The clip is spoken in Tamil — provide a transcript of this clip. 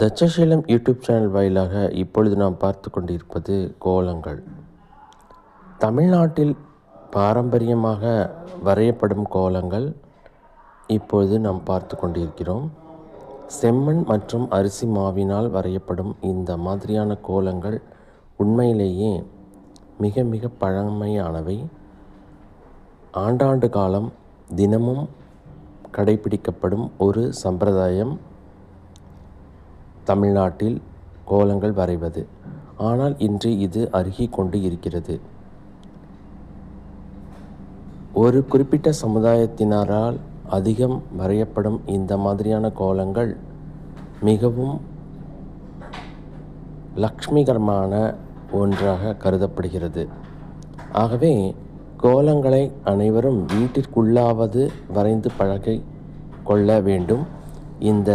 தட்சசீலம் யூடியூப் சேனல் வாயிலாக இப்பொழுது நாம் பார்த்து கொண்டிருப்பது கோலங்கள். தமிழ்நாட்டில் பாரம்பரியமாக வரையப்படும் கோலங்கள் இப்பொழுது நாம் பார்த்து கொண்டிருக்கிறோம். செம்மண் மற்றும் அரிசி மாவினால் வரையப்படும் இந்த மாதிரியான கோலங்கள் உண்மையிலேயே மிக மிக பழமையானவை. ஆண்டாண்டு காலம் தினமும் கடைபிடிக்கப்படும் ஒரு சம்பிரதாயம் தமிழ்நாட்டில் கோலங்கள் வரைவது. ஆனால் இன்று இது அருகி கொண்டு இருக்கிறது. ஒரு குறிப்பிட்ட சமுதாயத்தினரால் அதிகம் வரையப்படும் இந்த மாதிரியான கோலங்கள் மிகவும் லக்ஷ்மிகரமான ஒன்றாக கருதப்படுகிறது. ஆகவே கோலங்களை அனைவரும் வீட்டிற்குள்ளாவது வரைந்து பழகி கொள்ள வேண்டும். இந்த